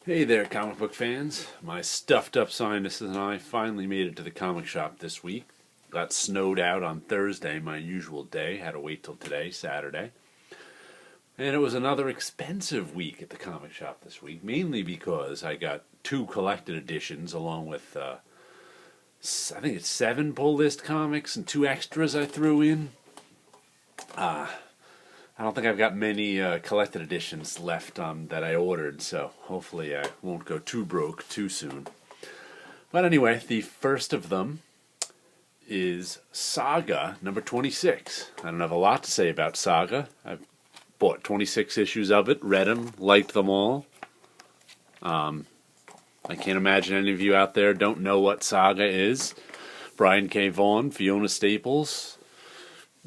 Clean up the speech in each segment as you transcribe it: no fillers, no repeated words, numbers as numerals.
Hey there, comic book fans. My stuffed up scientists and I finally made it to the comic shop this week. Got snowed out on Thursday, my usual day. Had to wait till today, Saturday. And it was another expensive week at the comic shop this week, mainly because I got two collected editions along with, I think it's 7 pull list comics and 2 extras I threw in. I don't think I've got many collected editions left that I ordered, so hopefully I won't go too broke too soon. But anyway, the first of them is Saga number 26. I don't have a lot to say about Saga. I've bought 26 issues of it, read them, liked them all. I can't imagine any of you out there don't know what Saga is. Brian K. Vaughan, Fiona Staples.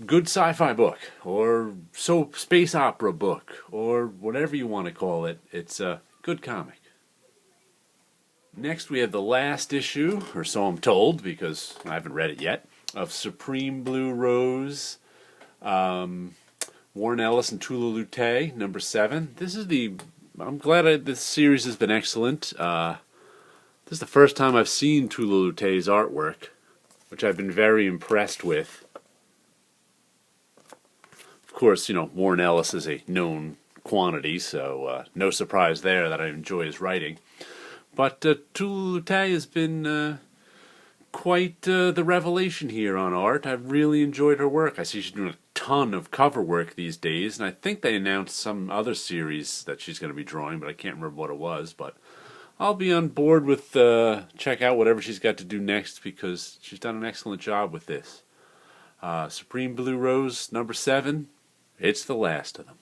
Good sci-fi book, or space opera book, or whatever you want to call it. It's a good comic. Next we have the last issue, or so I'm told, because I haven't read it yet, of Supreme Blue Rose, Warren Ellis and Tula Lute, number 7. I'm glad this series has been excellent. This is the first time I've seen Tula Lute's artwork, which I've been very impressed with. Of course, Warren Ellis is a known quantity, so no surprise there that I enjoy his writing. But Tula Lute has been quite the revelation here on art. I've really enjoyed her work. I see she's doing a ton of cover work these days, and I think they announced some other series that she's going to be drawing, but I can't remember what it was. But I'll be on board with check out whatever she's got to do next, because she's done an excellent job with this. Supreme Blue Rose, number 7. It's the last of them.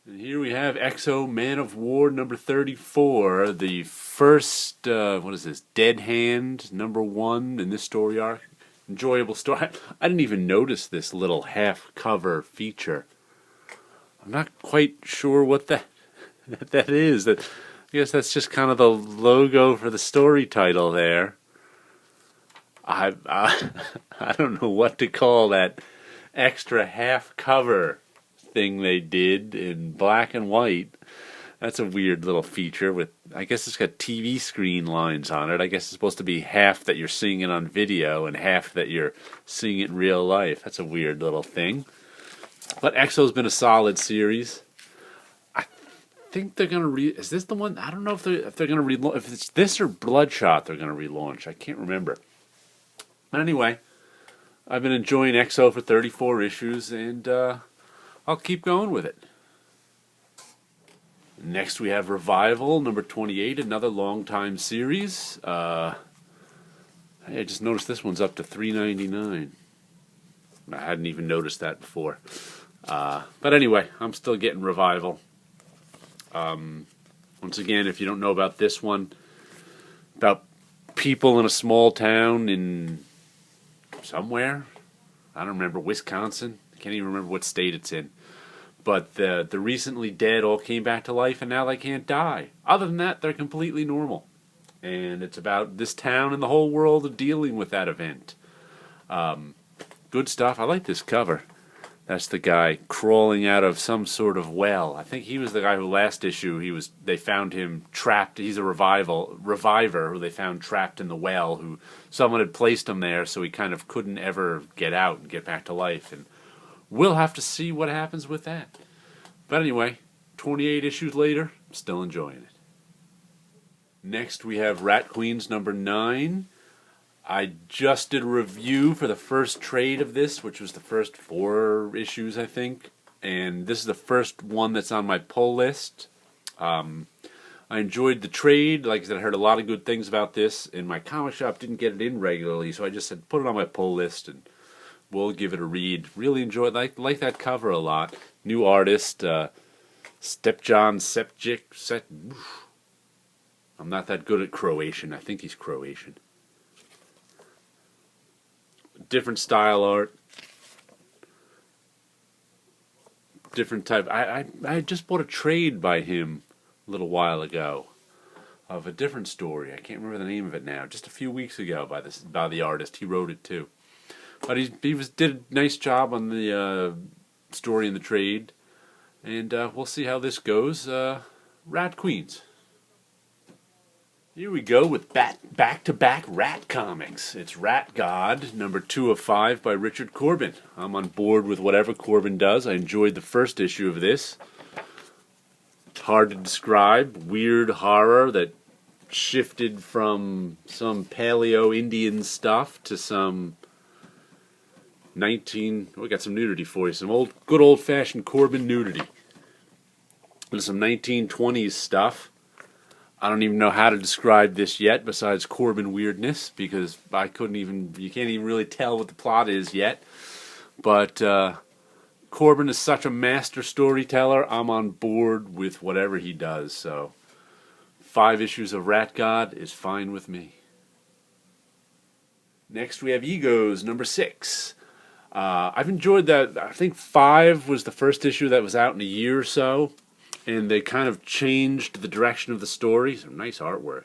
And here we have X-O Man of War number 34, the first, Dead Hand number 1 in this story arc. Enjoyable story. I didn't even notice this little half-cover feature. I'm not quite sure what that is. I guess that's just kind of the logo for the story title there. I don't know what to call that extra half cover thing they did in black and white. That's a weird little feature with, I guess it's got TV screen lines on it. I guess it's supposed to be half that you're seeing it on video and half that you're seeing it in real life. That's a weird little thing. But X-O's been a solid series. I think they're going to is this the one? I don't know if they're going to relaunch. If it's this or Bloodshot they're going to relaunch. I can't remember. But anyway, I've been enjoying X-O for 34 issues, and I'll keep going with it. Next we have Revival, number 28, another long-time series. I just noticed this one's up to $3.99. I hadn't even noticed that before. But anyway, I'm still getting Revival. Once again, if you don't know about this one, about people in a small town in somewhere, I don't remember, Wisconsin. I can't even remember what state it's in. But the recently dead all came back to life, and now they can't die. Other than that, they're completely normal. And it's about this town and the whole world dealing with that event. Good stuff. I like this cover. That's the guy crawling out of some sort of well. I think he was the guy who last issue, they found him trapped. He's a reviver who they found trapped in the well, who someone had placed him there, so he kind of couldn't ever get out and get back to life. And we'll have to see what happens with that. But anyway, 28 issues later, I'm still enjoying it. Next we have Rat Queens number 9. I just did a review for the first trade of this, which was the first 4 issues, I think. And this is the first one that's on my pull list. I enjoyed the trade. Like I said, I heard a lot of good things about this, and my comic shop didn't get it in regularly, so I just said put it on my pull list, and we'll give it a read. Really enjoyed, like that cover a lot. New artist, Stepjan Sepcic. I'm not that good at Croatian. I think he's Croatian. Different style art. Different type. I just bought a trade by him a little while ago of a different story. I can't remember the name of it now. Just a few weeks ago by the artist. He wrote it too. But he did a nice job on the story in the trade. And we'll see how this goes. Rat Queens. Here we go with back-to-back Rat comics. It's Rat God, number 2 of 5 by Richard Corbin. I'm on board with whatever Corbin does. I enjoyed the first issue of this. It's hard to describe. Weird horror that shifted from some paleo-Indian stuff to some we got some nudity for you. Some good old-fashioned Corbin nudity. And some 1920s stuff. I don't even know how to describe this yet besides Corbin weirdness, because you can't even really tell what the plot is yet. But Corbin is such a master storyteller, I'm on board with whatever he does. So 5 issues of Rat God is fine with me. Next we have Egos, number 6. I've enjoyed that. I think 5 was the first issue that was out in a year or so. And they kind of changed the direction of the story. Some nice artwork.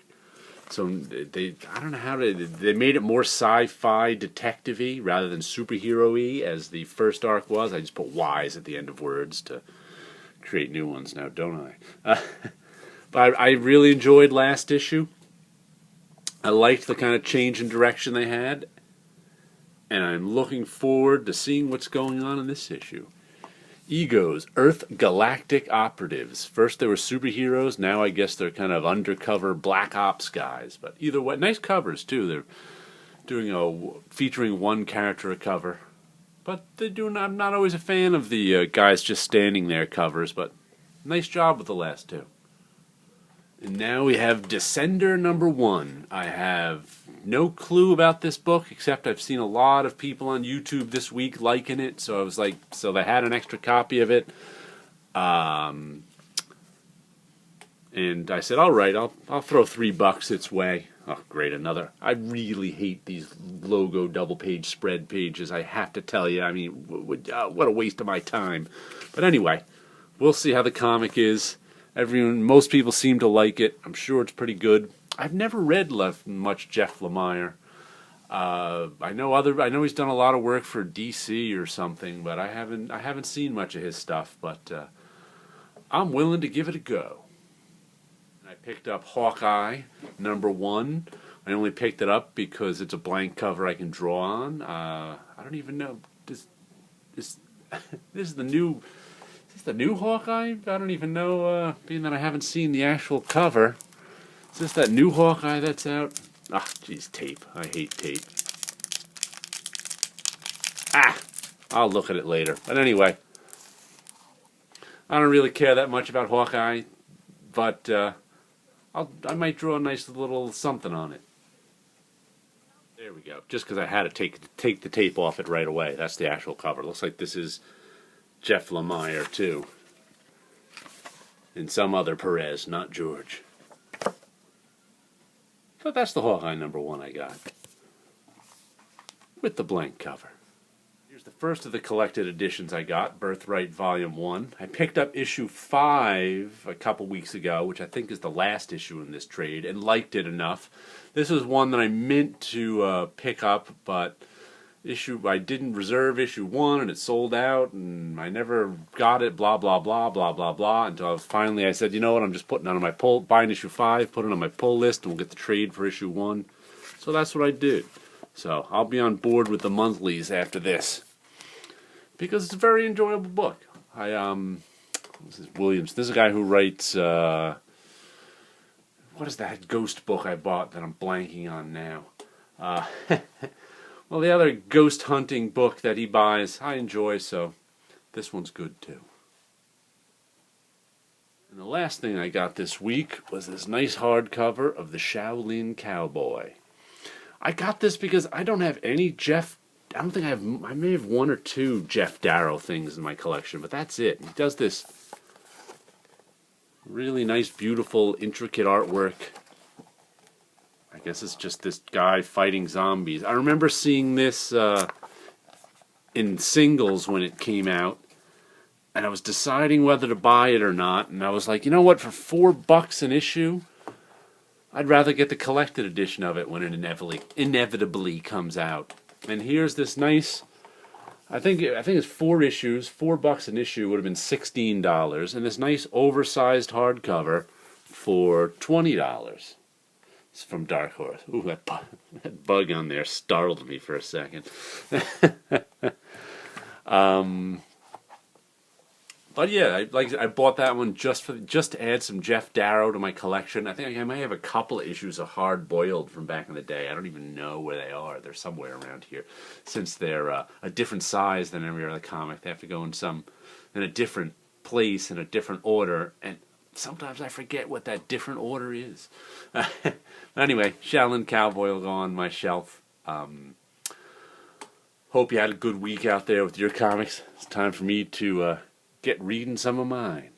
So I don't know how they made it more sci-fi detective-y rather than superhero-y as the first arc was. I just put Y's at the end of words to create new ones now, don't I? But I really enjoyed last issue. I liked the kind of change in direction they had. And I'm looking forward to seeing what's going on in this issue. Egos, Earth Galactic Operatives. First they were superheroes, now I guess they're kind of undercover black ops guys. But either way, nice covers too. They're featuring one character a cover. But I'm not always a fan of the guys just standing there covers, but nice job with the last 2. And now we have Descender number 1. I have no clue about this book, except I've seen a lot of people on YouTube this week liking it, so I was like, so they had an extra copy of it. And I said, all right, I'll throw $3 its way. Oh, great, another. I really hate these logo double-page spread pages, I have to tell you. I mean, what a waste of my time. But anyway, we'll see how the comic is. Most people seem to like it. I'm sure it's pretty good. I've never read much Jeff Lemire. I know he's done a lot of work for DC or something, but I haven't seen much of his stuff. But I'm willing to give it a go. I picked up Hawkeye number 1. I only picked it up because it's a blank cover I can draw on. I don't even know. This is the new. Is this the new Hawkeye? I don't even know, being that I haven't seen the actual cover. Is this that new Hawkeye that's out? Ah, jeez, tape. I hate tape. I'll look at it later. But anyway, I don't really care that much about Hawkeye, but I might draw a nice little something on it. There we go. Just because I had to take the tape off it right away. That's the actual cover. Looks like this is Jeff Lemire, too. And some other Perez, not George. But that's the Hawkeye number 1 I got. With the blank cover. Here's the first of the collected editions I got, Birthright Volume 1. I picked up issue 5 a couple weeks ago, which I think is the last issue in this trade, and liked it enough. This was one that I meant to pick up, but I didn't reserve issue 1 and it sold out and I never got it, blah blah blah blah blah blah, until finally I said, you know what, I'm just putting it on my buying issue 5, put it on my pull list, and we'll get the trade for issue 1. So that's what I did. So I'll be on board with the monthlies after this, because it's a very enjoyable book. This is Williams. This is a guy who writes what is that ghost book I bought that I'm blanking on now? Well, the other ghost hunting book that he buys, I enjoy, so this one's good too. And the last thing I got this week was this nice hardcover of the Shaolin Cowboy. I got this because I don't have any Jeff. I don't think I may have 1 or 2 Jeff Darrow things in my collection, but that's it. He does this really nice, beautiful, intricate artwork. I guess it's just this guy fighting zombies. I remember seeing this in singles when it came out, and I was deciding whether to buy it or not, and I was like, you know what, for $4 an issue, I'd rather get the collected edition of it when it inevitably comes out. And here's this nice, I think it's 4 issues, $4 an issue would have been $16, and this nice oversized hardcover for $20. It's from Dark Horse. Ooh, that bug on there startled me for a second. But yeah, I bought that one just to add some Jeff Darrow to my collection. I think I might have a couple of issues of Hard Boiled from back in the day. I don't even know where they are. They're somewhere around here. Since they're a different size than every other comic, they have to go in a different place in a different order, and sometimes I forget what that different order is. Anyway, Shaolin Cowboy will go on my shelf. Hope you had a good week out there with your comics. It's time for me to get reading some of mine.